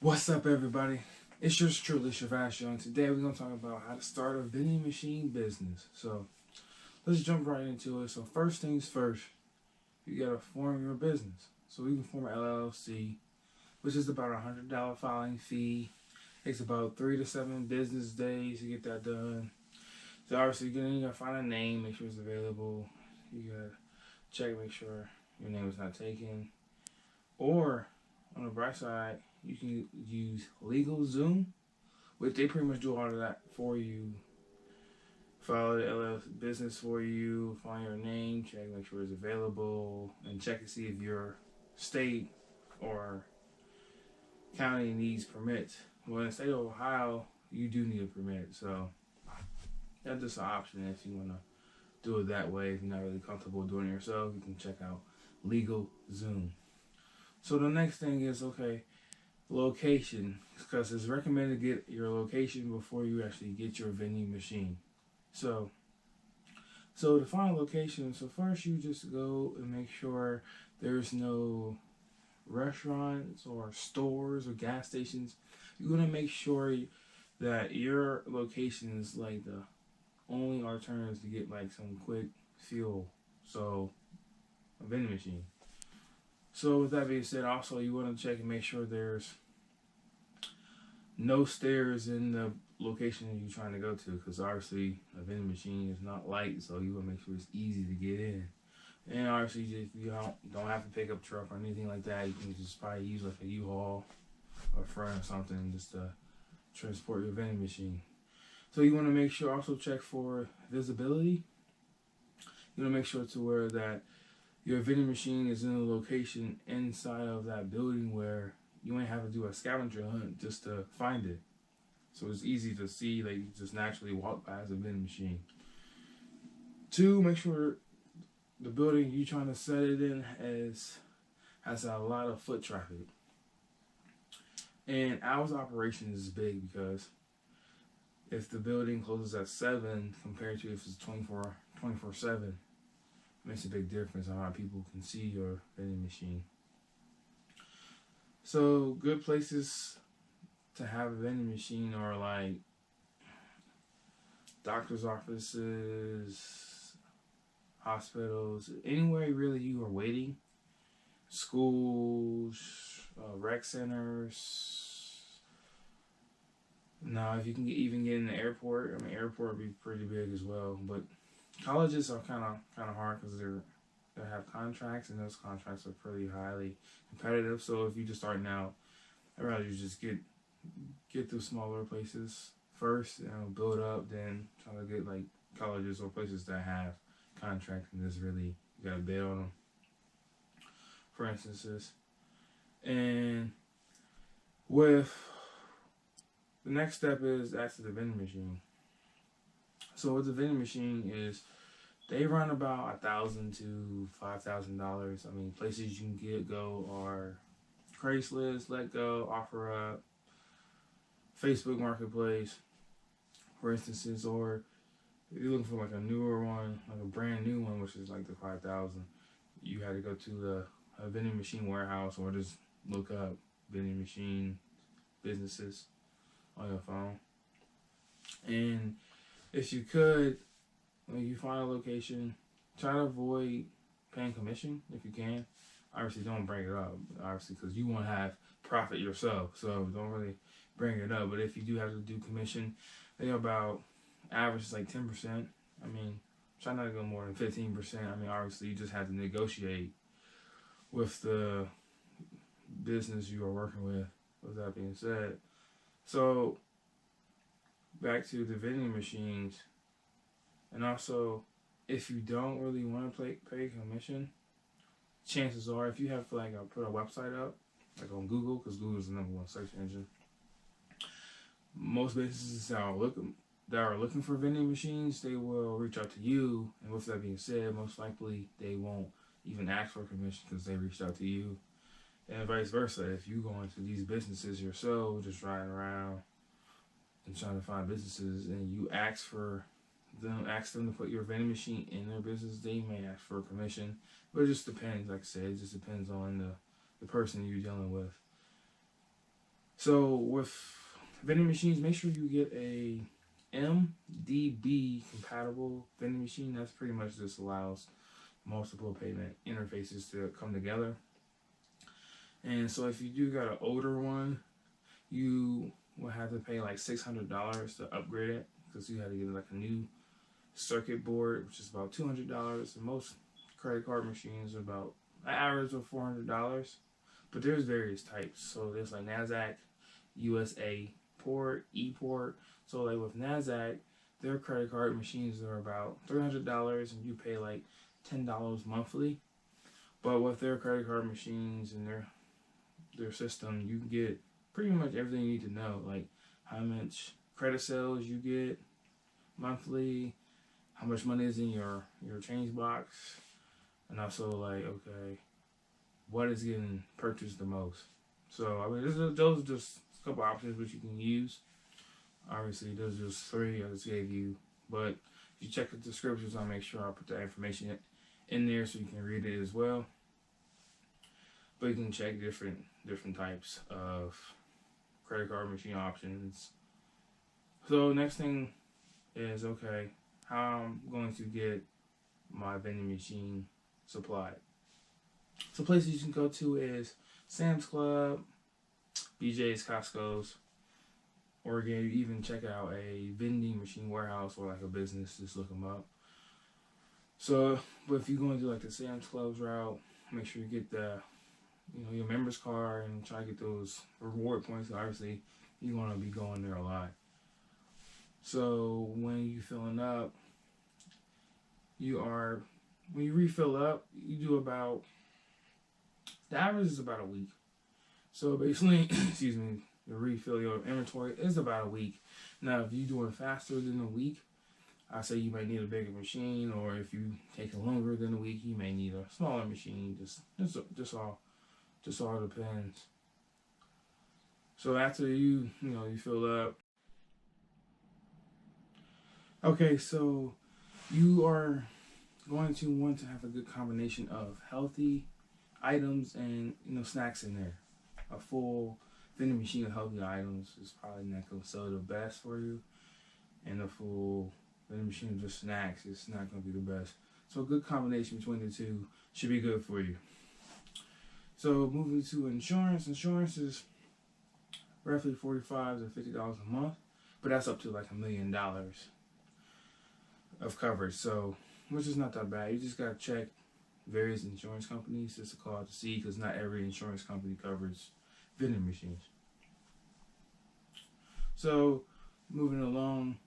What's up, everybody? It's yours truly, Shavasho, and today we're going to talk about how to start a vending machine business. So, let's jump right into it. So, first things first, you got to form your business. So, we can form an LLC, which is about $100 filing fee. Takes about 3 to 7 business days to get that done. So, obviously, you got to find a name, make sure it's available. You got to check, make sure your name is not taken. Or, on the bright side, you can use LegalZoom, which they pretty much do all of that for you. File the LLC business for you, find your name, check, make sure it's available, and check to see if your state or county needs permits. Well, in the state of Ohio, you do need a permit, so that's just an option if you want to do it that way. If you're not really comfortable doing it yourself, you can check out LegalZoom. So the next thing is, okay, location, because it's recommended to get your location before you actually get your vending machine. So to find a location, so first you just go and make sure there's no restaurants or stores or gas stations. You want to make sure that your location is like the only alternative to get like some quick fuel. So a vending machine. So with that being said, also you want to check and make sure there's no stairs in the location you're trying to go to, because obviously a vending machine is not light, so you want to make sure it's easy to get in. And obviously, if you don't have to pick up truck or anything like that, you can just probably use like a U-Haul or a friend or something just to transport your vending machine. So you want to make sure, also check for visibility. You want to make sure to where that your vending machine is in a location inside of that building where you ain't have to do a scavenger hunt just to find it. So it's easy to see, like you just naturally walk past a vending machine. 2, make sure the building you trying to set it in has a lot of foot traffic. And hours of operation is big, because if the building closes at 7 compared to if it's 24/7, makes a big difference on how people can see your vending machine. So good places to have a vending machine are like doctor's offices, hospitals, anywhere really you are waiting, schools, rec centers. Now, if you can even get in the airport, I mean, airport would be pretty big as well. But colleges are kind of hard because they have contracts, and those contracts are pretty highly competitive. So if you just start out, I'd rather you just get through smaller places first, build up, then try to get like colleges or places that have contracts and just really you gotta bid on them, for instances. And with the next step is after the vending machine. So what the vending machine is, they run about $1,000 to $5,000. I mean, places you can go are Craigslist, Let Go, OfferUp, Facebook Marketplace, for instances. Or if you're looking for like a newer one, like a brand new one, which is like the 5,000, you had to go to a vending machine warehouse, or just look up vending machine businesses on your phone. And if you could, when you find a location, try to avoid paying commission if you can. Obviously, don't bring it up, obviously, because you want to have profit yourself. So don't really bring it up. But if you do have to do commission, they about average is like 10%. I mean, try not to go more than 15%. I mean, obviously, you just have to negotiate with the business you are working with. With that being said, so back to the vending machines. And also, if you don't really want to pay commission, chances are, if you have to like put a website up, like on Google, because Google is the #1 search engine, most businesses that are looking for vending machines, they will reach out to you. And with that being said, most likely they won't even ask for commission because they reached out to you. And vice versa, if you go into these businesses yourself, just riding around and trying to find businesses, and you ask them to put your vending machine in their business, they may ask for a commission. But it just depends, like I said, it just depends on the person you're dealing with. So with vending machines, make sure you get a MDB compatible vending machine. That's pretty much just allows multiple payment interfaces to come together. And so if you do got an older one, you will have to pay like $600 to upgrade it, because you have to get like a new circuit board, which is about $200. And most credit card machines are about an average of $400. But there's various types. So there's like NASDAQ, USA port, E-port. So like with NASDAQ, their credit card machines are about $300, and you pay like $10 monthly. But with their credit card machines and their system, you can get pretty much everything you need to know, like how much credit sales you get monthly, how much money is in your change box, and also like, okay, what is getting purchased the most. So I mean, those are just a couple options which you can use. Obviously, those are just three I just gave you, but if you check the descriptions, I'll make sure I put that information in there so you can read it as well. But you can check different types of credit card machine options. So next thing is, okay, how I'm going to get my vending machine supplied. So places you can go to is Sam's Club, BJ's, Costco's, or again, you even check out a vending machine warehouse or like a business, just look them up. So, but if you're going to do like the Sam's Club's route, make sure you get your members card and try to get those reward points. Obviously, you're going to be going there a lot. So when you filling up, when you refill up, you do about, the average is about a week. So basically, excuse me, to refill your inventory is about a week. Now, if you're doing faster than a week, I say you might need a bigger machine, or if you take longer than a week, you may need a smaller machine. Just all depends. So after you fill up, okay, so you are going to want to have a good combination of healthy items and snacks in there. A full vending machine of healthy items is probably not going to sell the best for you, and a full vending machine of just snacks is not going to be the best. So a good combination between the two should be good for you. So moving to insurance. Insurance is roughly $45 to $50 a month, but that's up to like $1 million of coverage. So, which is not that bad. You just gotta check various insurance companies just to call to see, because not every insurance company covers vending machines. So, moving along,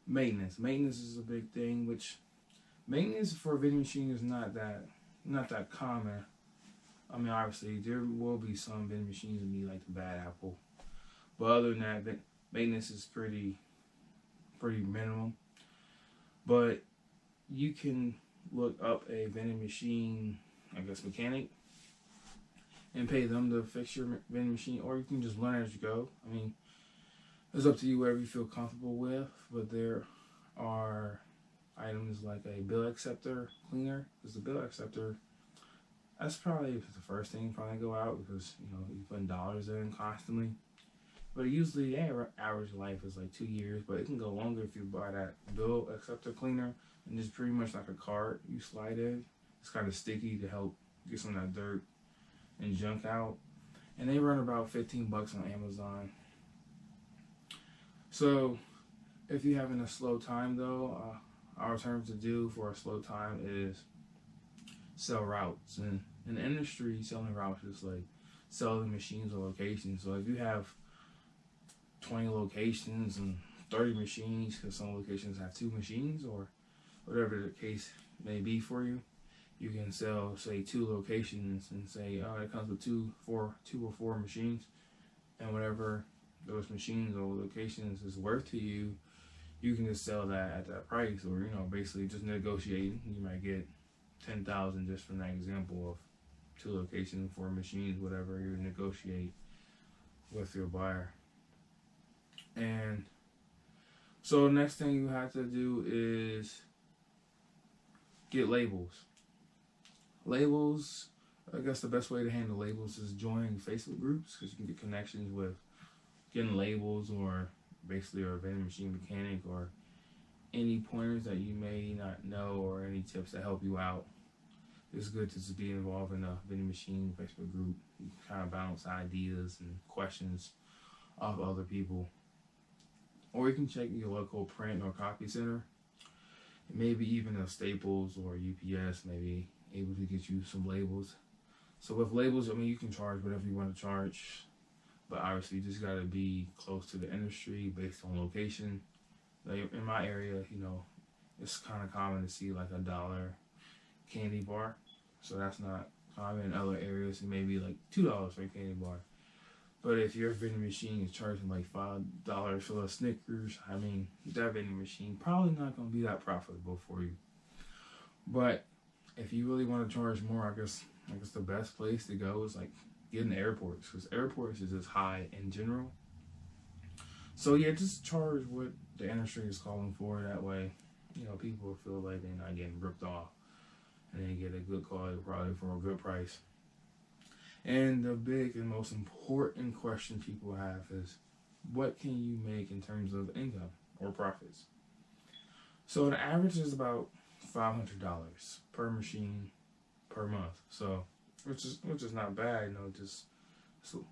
maintenance. Maintenance is a big thing. Which maintenance for a vending machine is not that common. I mean, obviously, there will be some vending machines that be like the bad apple. But other than that, maintenance is pretty minimum. But you can look up a vending machine, I guess, mechanic, and pay them to fix your vending machine, or you can just learn as you go. I mean, it's up to you, whatever you feel comfortable with. But there are items like a bill acceptor cleaner, because the bill acceptor, that's probably the first thing you probably go out, because you're putting dollars in constantly. But usually, average life is like 2 years, but it can go longer if you buy that bill acceptor cleaner, and it's pretty much like a card you slide in. It's kind of sticky to help get some of that dirt and junk out, and they run about $15 on Amazon. So if you're having a slow time though, our term to do for a slow time is sell routes. And in the industry, selling routes is like selling machines or locations. So if you have 20 locations and 30 machines, because some locations have 2 machines or whatever the case may be for you, you can sell, say, 2 locations and say, oh, it comes with 2 or 4 machines, and whatever those machines or locations is worth to you, you can just sell that at that price, or basically just negotiate. You might get $10,000 just from that example of 2 locations, 4 machines, whatever you negotiate with your buyer. And so the next thing you have to do is get labels. Labels, I guess the best way to handle labels is join Facebook groups, because you can get connections with getting labels, or basically a vending machine mechanic, or any pointers that you may not know, or any tips that help you out. It's good to just be involved in a vending machine Facebook group. You can kind of bounce ideas and questions off other people. Or you can check your local print or copy center. Maybe even a Staples or UPS maybe able to get you some labels. So with labels, I mean, you can charge whatever you want to charge, but obviously you just got to be close to the industry based on location. Like in my area, it's kind of common to see like $1 candy bar. So that's not common. In other areas, it may be like $2 for a candy bar. But if your vending machine is charging like $5 for a Snickers, I mean, that vending machine probably not going to be that profitable for you. But if you really want to charge more, I guess the best place to go is like getting the airports, because airports is just high in general. So yeah, just charge what the industry is calling for. That way, people feel like they're not getting ripped off, and they get a good quality product for a good price. And the big and most important question people have is, what can you make in terms of income or profits? So the average is about $500 per machine per month. So which is not bad, just so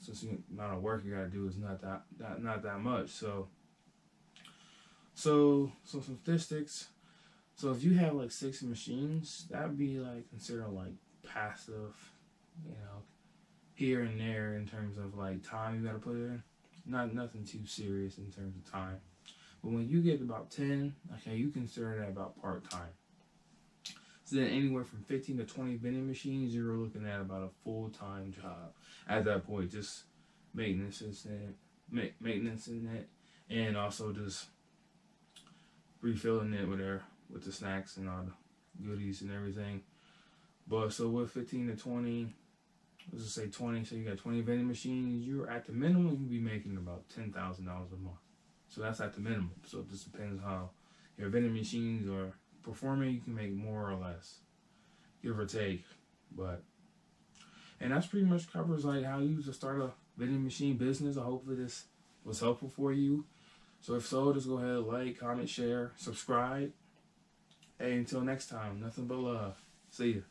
since the amount of work you gotta do is not that much. So some statistics. So if you have like 6 machines, that'd be like considered like passive, here and there in terms of like time you gotta put in. Nothing too serious in terms of time. But when you get about 10, okay, you consider that about part-time. So then anywhere from 15 to 20 vending machines, you're looking at about a full-time job. At that point, just maintenance in it, and also just refilling it with the snacks and all the goodies and everything. But so with 15 to 20, let's just say 20, so you got 20 vending machines, you're at the minimum, you can be making about $10,000 a month. So that's at the minimum. So it just depends how your vending machines are performing. You can make more or less, give or take. And that's pretty much covers like how you just start a vending machine business. Hopefully this was helpful for you. So if so, just go ahead, like, comment, share, subscribe. Hey, until next time, nothing but love. See ya.